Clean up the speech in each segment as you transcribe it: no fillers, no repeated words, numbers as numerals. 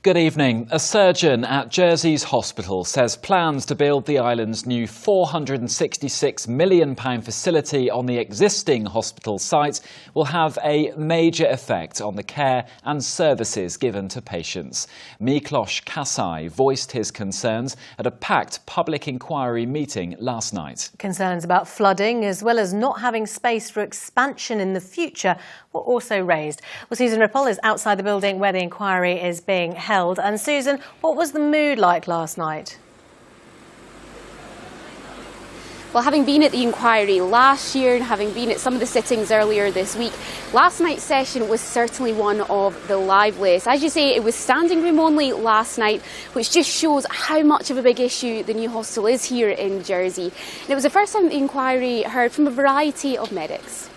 Good evening. A surgeon at Jersey's hospital says plans to build the island's new £466 million facility on the existing hospital site will have a major effect on the care and services given to patients. Miklos Kasai voiced his concerns at a packed public inquiry meeting last night. Concerns about flooding as well as not having space for expansion in the future were also raised. Well, Susan Ripple is outside the building where the inquiry is being held. And Susan, what was the mood like last night? Well, having been at the inquiry last year and having been at some of the sittings earlier this week, last night's session was certainly one of the liveliest. As you say, it was standing room only last night, which just shows how much of a big issue the new hospital is here in Jersey. And it was the first time the inquiry heard from a variety of medics.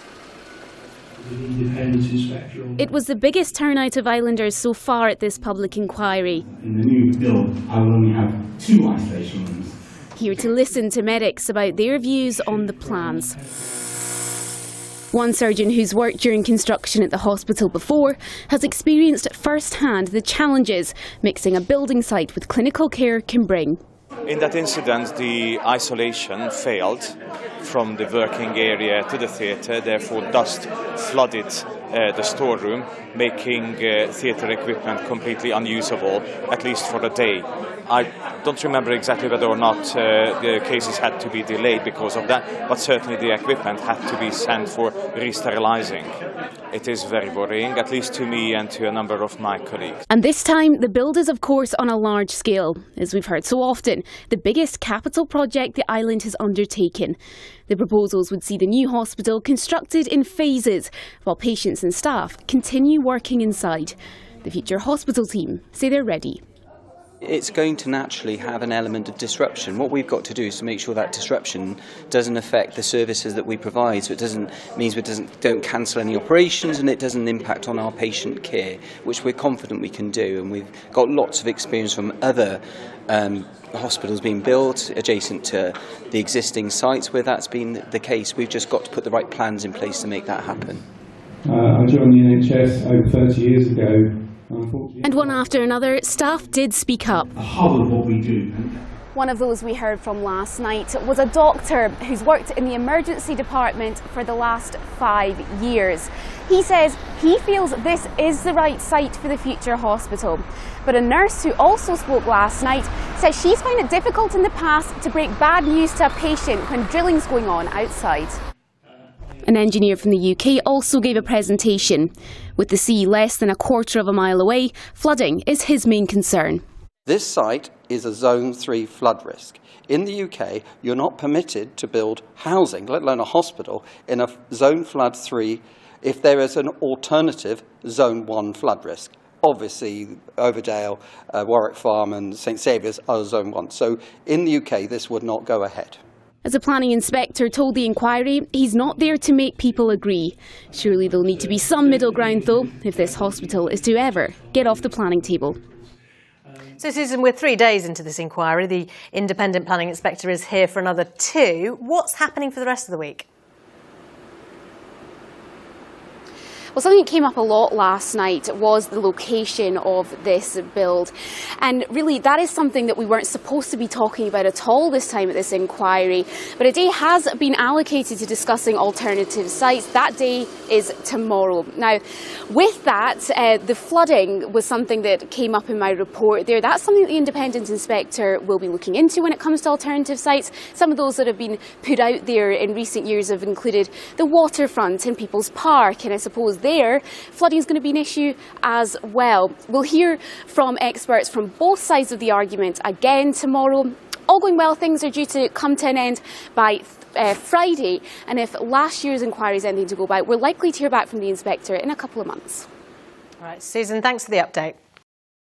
It was the biggest turnout of islanders so far at this public inquiry. In the new build, I will only have 2 isolation rooms. Here to listen to medics about their views on the plans. One surgeon who's worked during construction at the hospital before has experienced firsthand the challenges mixing a building site with clinical care can bring. In that incident, the isolation failed from the working area to the theatre, therefore dust flooded the storeroom, making theatre equipment completely unusable, at least for a day. I don't remember exactly whether or not the cases had to be delayed because of that, but certainly the equipment had to be sent for re-sterilising. It is very worrying, at least to me and to a number of my colleagues. And this time, the build is, of course, on a large scale. As we've heard so often, the biggest capital project the island has undertaken. The proposals would see the new hospital constructed in phases, while patients and staff continue working inside. The future hospital team say they're ready. It's going to naturally have an element of disruption. What we've got to do is to make sure that disruption doesn't affect the services that we provide. So it don't cancel any operations, and it doesn't impact on our patient care, which we're confident we can do. And we've got lots of experience from other hospitals being built adjacent to the existing sites where that's been the case. We've just got to put the right plans in place to make that happen. I joined the NHS over 30 years ago. And one after another, staff did speak up. The hub of what we do. One of those we heard from last night was a doctor who's worked in the emergency department for the last 5 years. He says he feels this is the right site for the future hospital. But a nurse who also spoke last night says she's found it difficult in the past to break bad news to a patient when drilling's going on outside. An engineer from the UK also gave a presentation. With the sea less than a quarter of a mile away, flooding is his main concern. This site is a Zone 3 flood risk. In the UK, you're not permitted to build housing, let alone a hospital, in a Zone Flood 3 if there is an alternative Zone 1 flood risk. Obviously, Overdale, Warwick Farm and St Saviour's are Zone 1. So in the UK, this would not go ahead. As a planning inspector told the inquiry, he's not there to make people agree. Surely there'll need to be some middle ground, though, if this hospital is to ever get off the planning table. So, Susan, we're 3 days into this inquiry. The independent planning inspector is here for another 2. What's happening for the rest of the week? Well, something that came up a lot last night was the location of this build. And really, that is something that we weren't supposed to be talking about at all this time at this inquiry. But a day has been allocated to discussing alternative sites. That day is tomorrow. Now, with that, the flooding was something that came up in my report there. That's something that the independent inspector will be looking into when it comes to alternative sites. Some of those that have been put out there in recent years have included the waterfront in People's Park, and I suppose there, flooding is going to be an issue as well. We'll hear from experts from both sides of the argument again tomorrow. All going well, things are due to come to an end by Friday, and if last year's inquiry is anything to go by, we're likely to hear back from the inspector in a couple of months. All right, Susan, thanks for the update.